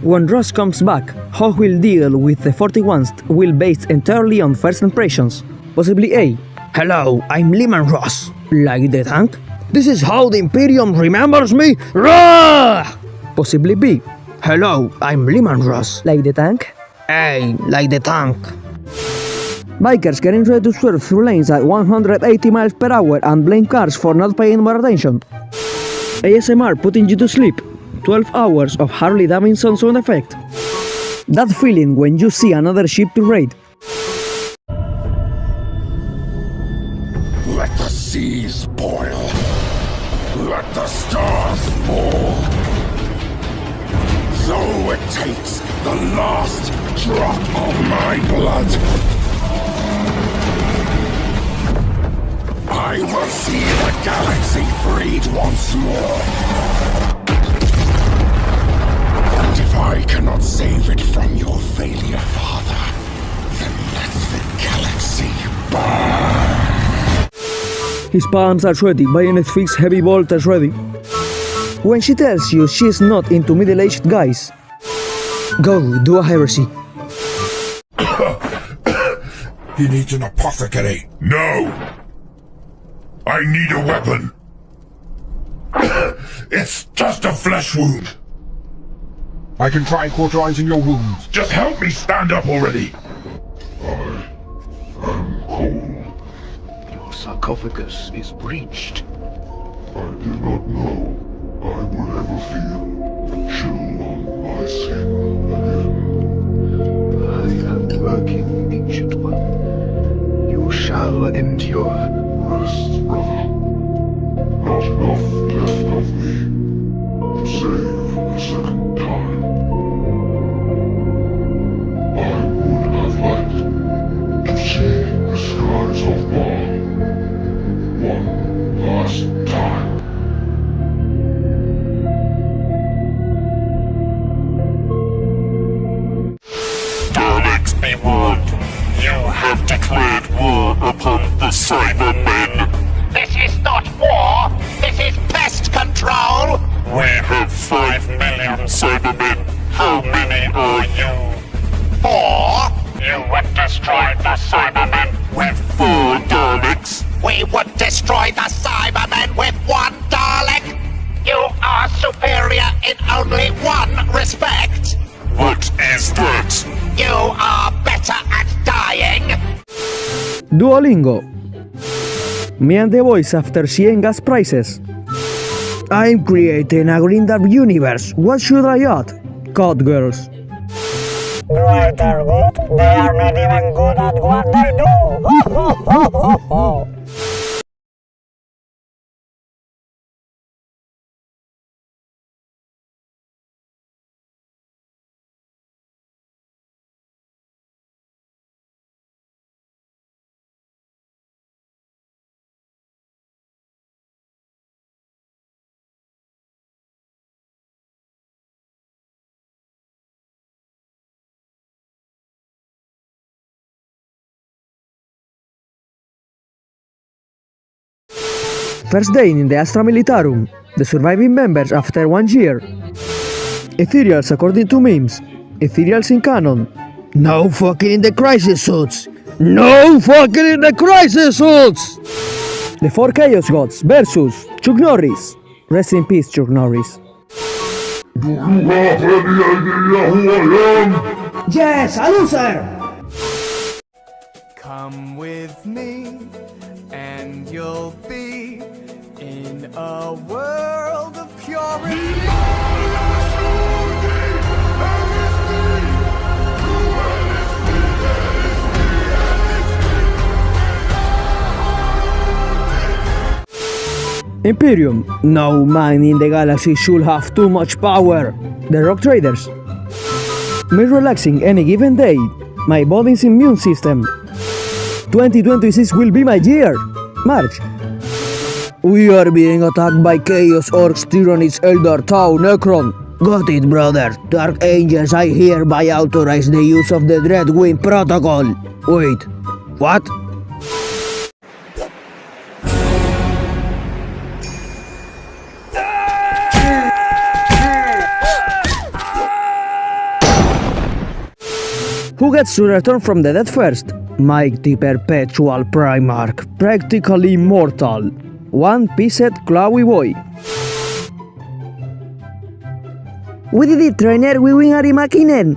When Ross comes back, how will deal with the 41st will based entirely on first impressions. Possibly A. Hello, I'm Lehman Ross. Like the tank? This is how the Imperium remembers me. Rah! Possibly B. Hello, I'm Lehman Ross. Like the tank? A. Like the tank. Bikers getting ready to swerve through lanes at 180 miles per hour and blame cars for not paying more attention. ASMR putting you to sleep. 12 hours of Harley Davidson sound effect. That feeling when you see another ship to raid. Let the seas boil. Let the stars fall. Though it takes the last drop of my blood, I will see the galaxy freed once more. And if I cannot save it from your failure, Father, then let the galaxy burn. His palms are sweaty, bayonet fixed, heavy voltage ready. When she tells you she's not into middle-aged guys, go, do a heresy. He needs an apothecary. No! I need a weapon. It's just a flesh wound. I can try cauterizing your wounds. Just help me stand up already. I am cold. sarcophagus is breached. I did not know I would ever feel the chill on my skin again. I am working, Ancient One. You shall endure. Rest, brother. Not enough left of me. Save a second time. I would have liked to see the skies of Bar one last time. Daleks, be warned. You have declared war upon the Cybermen. This is not war. This is pest control. We have 5 million Cybermen. How many are you? 4. You would destroy the Cybermen with 4 Daleks. We would destroy the Cybermen with 1 Dalek. You are superior in only one respect. What is that? You are better at dying. Duolingo. Me and the boys after seeing gas prices. I'm creating a green dark universe. What should I add? Code girls. Right are good. They are not even good at what they do. First day in the Astra Militarum. The surviving members after 1 year. Ethereals according to memes. Ethereals in canon. No fucking in the crisis suits. No fucking in the crisis suits! The 4 Chaos Gods versus Chuck Norris. Rest in peace, Chuck Norris. Do you have any idea who I am? Yes, a loser! Come with me, and you'll be in a world of purity. Imperium. No man in the galaxy should have too much power. The Rock Traders. Me relaxing any given day. My body's immune system. 2026 will be my year. March. We are being attacked by Chaos Orcs, Tyranids, Eldar, Tau, Necron. Got it, brother. Dark Angels, I hereby authorize the use of the Dreadwind Protocol. Wait, what? Who gets to return from the dead first? Mighty Perpetual Primarch, practically immortal. One-pieced Chloe boy. We did it, trainer. We win Ari Makinen.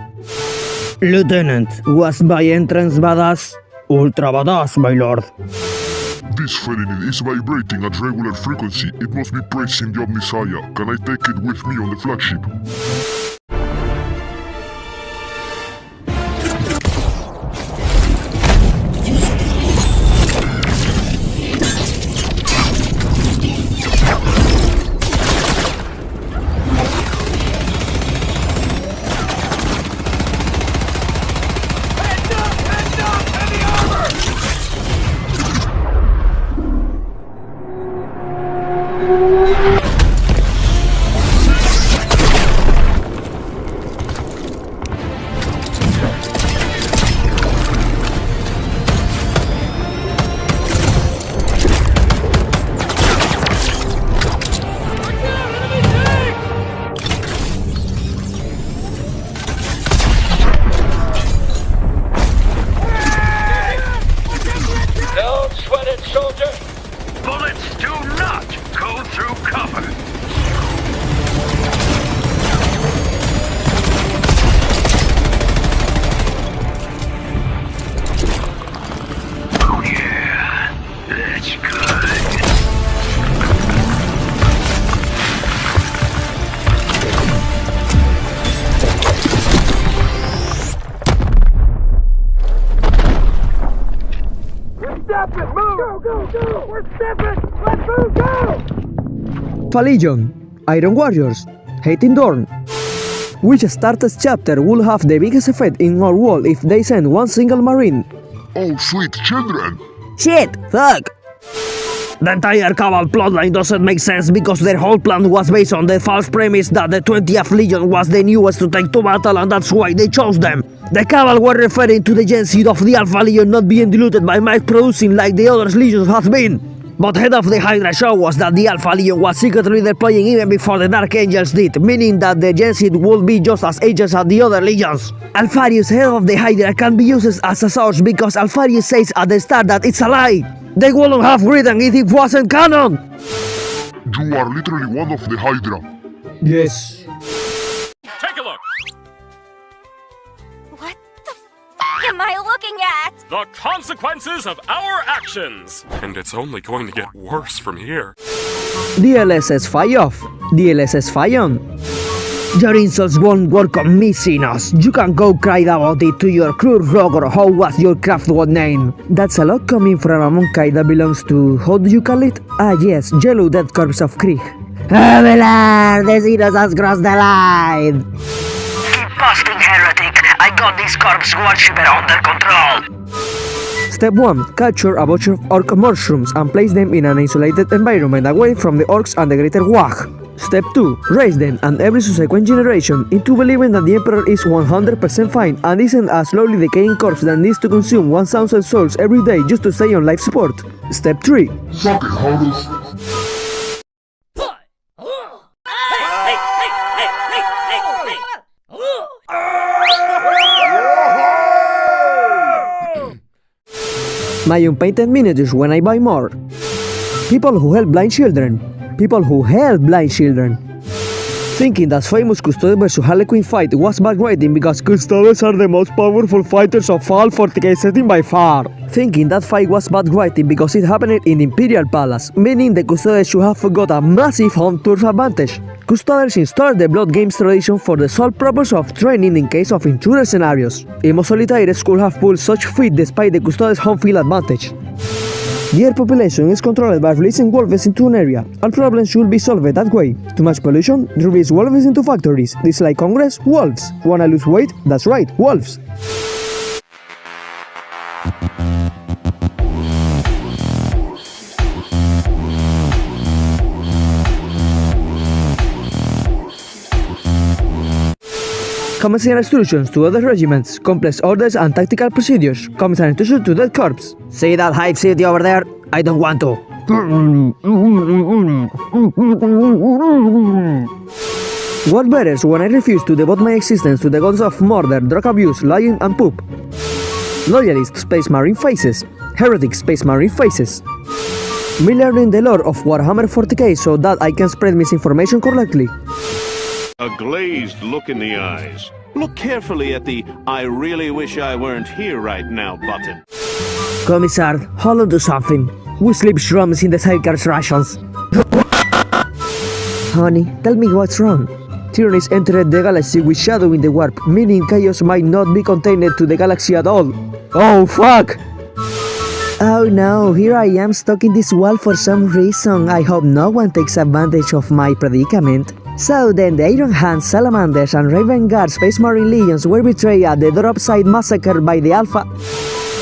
Lieutenant, was by entrance badass? Ultra badass, my lord. This felony is vibrating at regular frequency. It must be praising the Omnisaya. Can I take it with me on the flagship? Go! We're stepping! Let's go! Legion, Iron Warriors, Hating Dorn. Which starters chapter will have the biggest effect in our world if they send one single marine? Oh, sweet children! Shit! Fuck! The entire Cabal plotline doesn't make sense because their whole plan was based on the false premise that the 20th Legion was the newest to take to battle and that's why they chose them. The Cabal were referring to the Gen Z of the Alpha Legion not being diluted by might producing like the other legions have been. But head of the Hydra show us that the Alpha Legion was secretly deploying even before the Dark Angels did, meaning that the Gen Z would be just as agents as the other legions. Alpharius, head of the Hydra, can be used as a source because Alpharius says at the start that it's a lie. They wouldn't have written it if it wasn't canon! You are literally one of the Hydra. Yes. Take a look! What the f am I looking at? The consequences of our actions! And it's only going to get worse from here. DLSS fire off, DLSS fire on. Your insults won't work on me, Sinos. You can go cry about it to your crew, Roger. How was your craftword name? That's a lot coming from a monkey that belongs to, how do you call it? Ah yes, Yellow Death Corpse of Krieg. Abelard, the Sinos has crossed the line! Keep busting, heretic! I got this corpse worshipper under control! Step 1. Capture a bunch of orc mushrooms and place them in an isolated environment away from the orcs and the greater Wag. Step 2. Raise them and every subsequent generation into believing that the Emperor is 100% fine and isn't a slowly decaying corpse that needs to consume 1,000 souls every day just to stay on life support. Step 3. Suck it, Horus. My unpainted miniatures when I buy more. People who help blind children. People who help blind children. Thinking that famous Custodes vs Harlequin fight was bad writing because Custodes are the most powerful fighters of all 40K setting by far. Thinking that fight was bad writing because it happened in Imperial Palace, meaning the Custodes should have got a massive home turf advantage. Custodes installed the Blood Games tradition for the sole purpose of training in case of intruder scenarios. Imo Solitaires could have pulled such feat despite the Custodes' home field advantage. The air population is controlled by releasing wolves into an area. All problems should be solved that way. Too much pollution? Release wolves into factories. Dislike Congress? Wolves. Wanna lose weight? That's right, wolves. Commands and instructions to other regiments, complex orders and tactical procedures. Commands and instructions to that corps. See that hive city over there? I don't want to. What betters when I refuse to devote my existence to the gods of murder, drug abuse, lying and poop? Loyalist Space Marine faces. Heretic Space Marine faces. Me learning the lore of Warhammer 40K so that I can spread misinformation correctly. A glazed look in the eyes. Look carefully at the "I really wish I weren't here right now" button. Commissar, hold on to something. We sleep shrooms in the Sidecar's rations. Honey, tell me what's wrong. Tyrannus entered the galaxy with shadow in the warp, meaning chaos might not be contained to the galaxy at all. Oh fuck! Oh no, here I am stuck in this wall for some reason. I hope no one takes advantage of my predicament. So then the Iron Hands, Salamanders and Raven Guard Space Marine Legions were betrayed at the Dropside Massacre by the Alpha.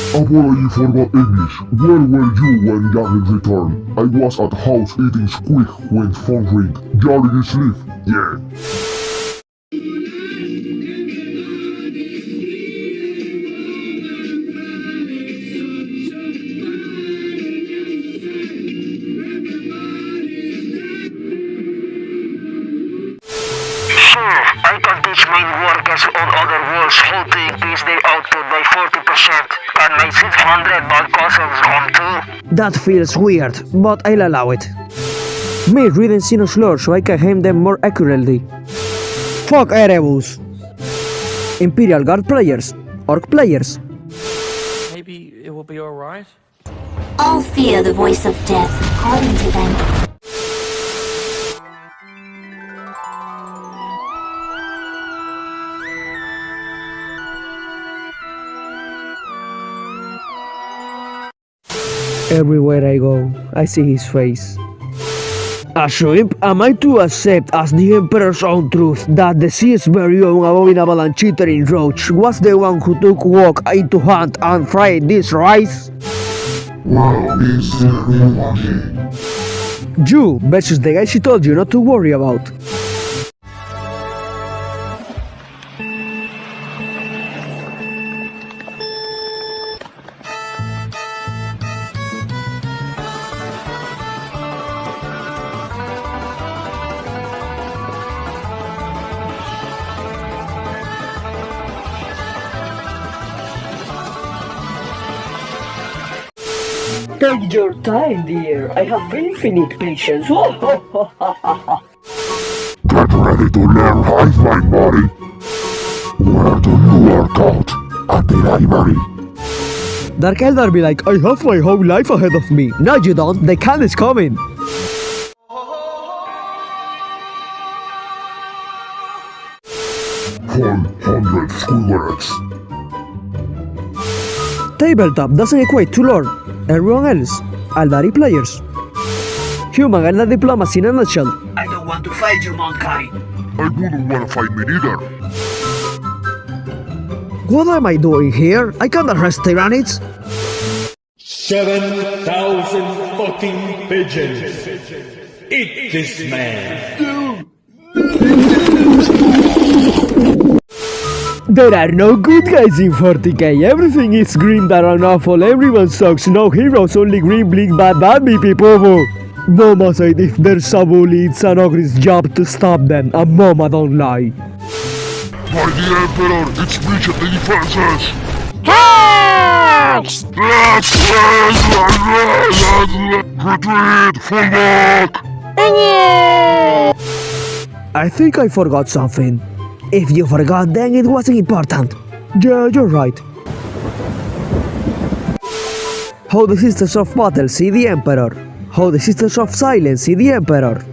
Apology forgot English. Where were you when Jari returned? I was at house eating squid when phone ring. Jari you sleep? Yeah. I can teach main workers on other worlds how to increase their output by 40%. And my 600 bad cousins home too. That feels weird, but I'll allow it. Me reading Sinos lore so I can aim them more accurately. Fuck Erebus! Imperial Guard players, Orc players. Maybe it will be alright? All fear the voice of death calling to them. Everywhere I go, I see his face. A shrimp, am I to accept as the Emperor's own truth that the sea's very own abominable and chittering roach was the one who took walk into hunt and fried this rice? Well, is there anyone? You versus the guy she told you not to worry about. Take your time, dear. I have infinite patience. Get ready to learn high flying, buddy. Where do you work out? At the library. Dark Eldar be like, I have my whole life ahead of me. No, you don't. The can is coming. Whole 100 squirrels. Tabletop doesn't equate to lore. Everyone else, Eldari players. Human Eldar diplomacy in a nutshell. I don't want to fight you, mankind. I wouldn't want to fight me neither. What am I doing here? I can't arrest Tyranids. 7,000 fucking pigeons. Eat this man. There are no good guys in 40K. Everything is grim, that and awful. Everyone sucks. No heroes, only green, bleak, bad me people. Mama said if there's a bully, it's an ogre's job to stop them. And Mama don't lie. For the Emperor, it's breach of the defenses. Thanks! Retreat! Fall back! I think I forgot something. If you forgot, then it wasn't important. Yeah, you're right. How the Sisters of Battle see the Emperor. How the Sisters of Silence see the Emperor.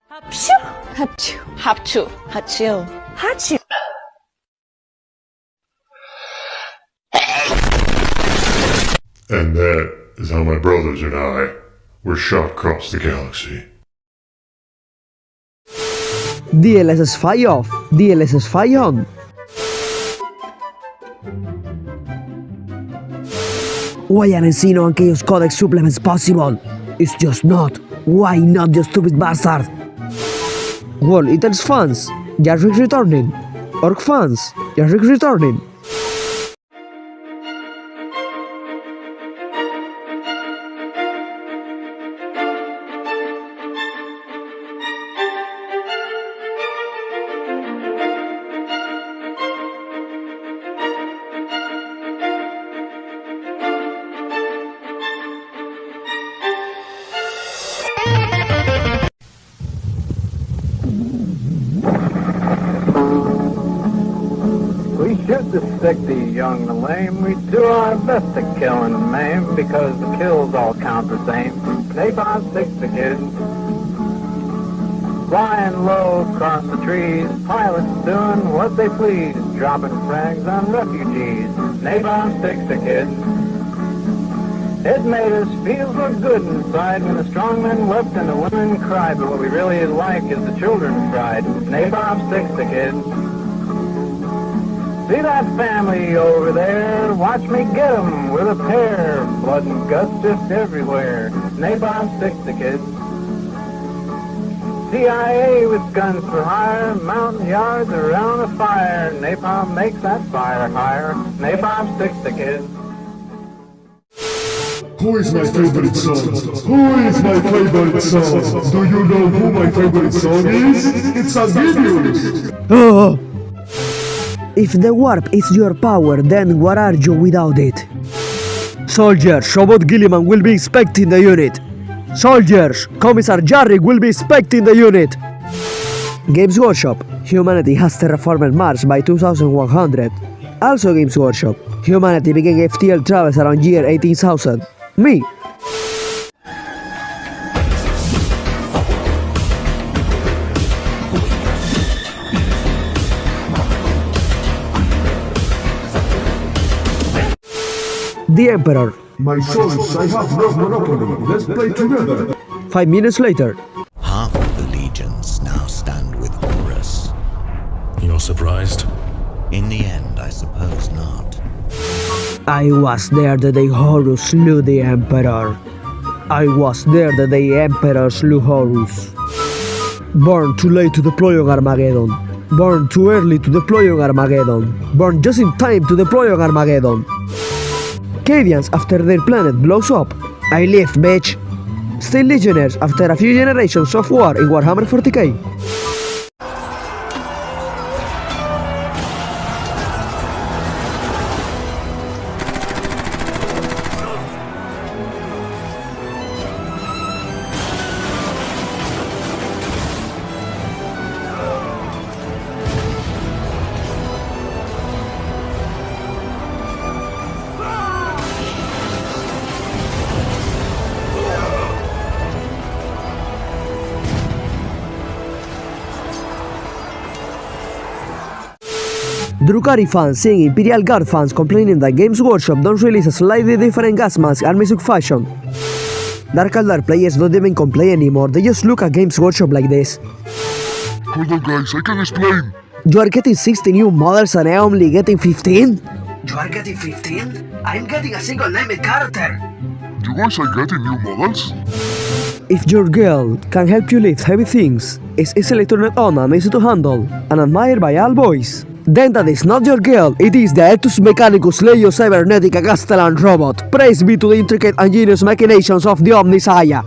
Hapchu, hapchu, hapchu, hapchu, hapchu. And that is how my brothers and I were shot across the galaxy. DLSS fire off, DLSS fire on. Why aren't Sino and Chaos Codex supplements possible? It's just not. Why not, you stupid bastard? World Eaters fans, Jarvik returning. Orc fans, Jarvik returning. We shoot to stick the young and the lame. We do our best to kill and maim, because the kills all count the same. Napalm sticks the kids. Flying low across the trees, pilots doing what they please, dropping frags on refugees. Napalm sticks the kids. It made us feel so good inside when the strong men wept and the women cried, but what we really like is the children's pride. Napalm sticks the kids. See that family over there? Watch me get 'em with a pair. Blood and guts just everywhere. Napalm sticks to kids. CIA with guns for hire, mountain yards around a fire. Napalm makes that fire higher. Napalm sticks to kids. Who is my favorite song? Who is my favorite song? Do you know who my favorite song is? It's ideologies. Oh. If the warp is your power, then what are you without it? Soldiers, Robot Gilliman will be inspecting the unit. Soldiers, Commissar Jarrick will be inspecting the unit. Games Workshop, humanity has terraformed Mars by 2100. Also Games Workshop, humanity began FTL travels around year 18,000. Me. The Emperor, My sons, I have no monopoly. Let's play together. 5 minutes later. Half of the legions now stand with Horus. You're surprised? In the end, I suppose not. I was there the day Horus slew the Emperor. I was there the day Emperor slew Horus. Born too late to deploy on Armageddon. Born too early to deploy on Armageddon. Born just in time to deploy on Armageddon. Cadians after their planet blows up. I lived, bitch. Still legionnaires after a few generations of war in Warhammer 40K. Drukari fans seeing Imperial Guard fans complaining that Games Workshop don't release a slightly different gas mask and music fashion. Dark Eldar players don't even complain anymore, they just look at Games Workshop like this. Hold on guys, I can explain. You are getting 60 new models and I'm only getting 15? You are getting 15? I'm getting a single named character. You guys are getting new models? If your girl can help you lift heavy things, is easily turned on and easy to handle, and admired by all boys, then that is not your girl, it is the Etus Mechanicus Leo Cybernetica Castellan robot. Praise be to the intricate and genius machinations of the Omnisaya.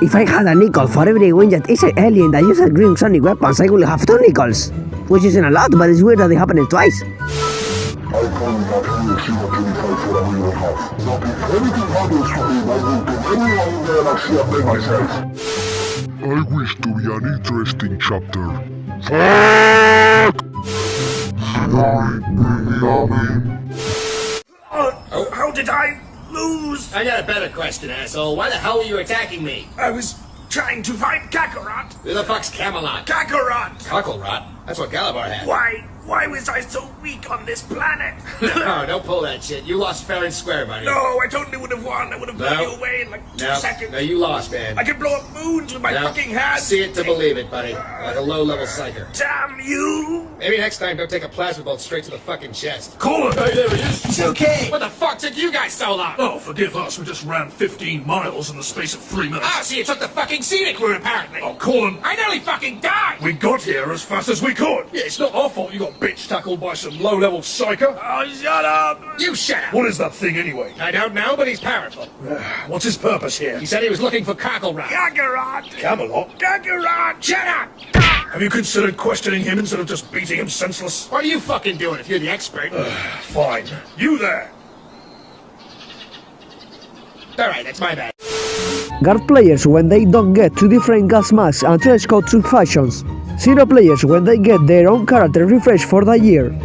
If I had a nickel for every Winjet is an alien that uses green sonic weapons, I will have 2 nickels. Which isn't a lot, but it's weird that it happened twice. I finally got Hiroshima 25 for a real half. Now if anything happens to me, I will get anyone in the galaxy and blame myself. I wish to be an interesting chapter. Fuck! Sorry, Benjamin. Oh, how did I lose? I got a better question, asshole. Why the hell were you attacking me? I was trying to find Kakarot. Who the fuck's Camelot? Kakarot! Cocklerot? That's what Galabar had. Why was I so weak on this planet? No, don't pull that shit. You lost fair and square, buddy. No, I totally would have won. I would have blown you away in like 2 seconds. No, you lost, man. I can blow up moons with my fucking hand. See it to believe it, buddy. Like a low-level psyker. Damn you! Maybe next time don't take a plasma bolt straight to the fucking chest. Colin! Hey, there he is. It's okay. What the fuck took you guys so long? Oh, forgive us. We just ran 15 miles in the space of 3 minutes. Oh, so you took the fucking scenic route, apparently. Oh, Colin. I nearly fucking died. We got here as fast as we could. Yeah, it's not our fault you got bitch tackled by some low-level psyker. Oh, shut up! You shut up! What is that thing anyway? I don't know, but he's powerful. What's his purpose here? He said he was looking for Cocklerot. Kakarot! Camelot? Kakarot! Shut up! Have you considered questioning him instead of just beating him senseless? What are you fucking doing if you're the expert? Fine. You there! Alright, that's my bad. Guard players when they don't get 2 different gas masks and trench coat suit fashions. Zero players when they get their own character refreshed for the year.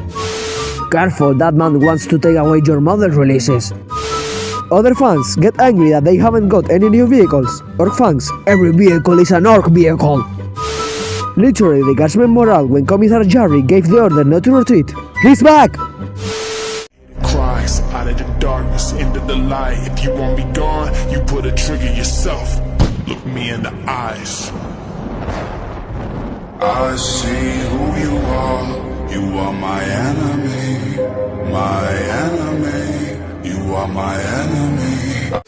Careful, that man wants to take away your model releases. Other fans get angry that they haven't got any new vehicles. Orc fans, every vehicle is an orc vehicle. Literally, the guardsman morale when Commissar Jarry gave the order not to retreat. He's back! Cries out of the darkness into the light. If you want me gone, you put a trigger yourself. Look me in the eyes. I see who you are. You are my enemy. My enemy. You are my enemy.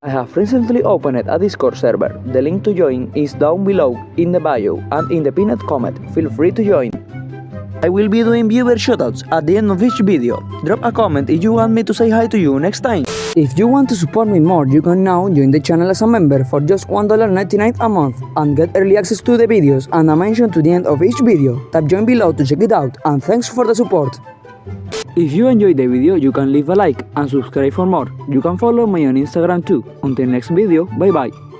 I have recently opened a Discord server. The link to join is down below in the bio and in the pinned comment. Feel free to join. I will be doing viewer shoutouts at the end of each video. Drop a comment if you want me to say hi to you next time. If you want to support me more, you can now join the channel as a member for just $1.99 a month and get early access to the videos and a mention to the end of each video. Tap join below to check it out, and thanks for the support. If you enjoyed the video, you can leave a like and subscribe for more. You can follow me on Instagram too. Until next video, bye bye.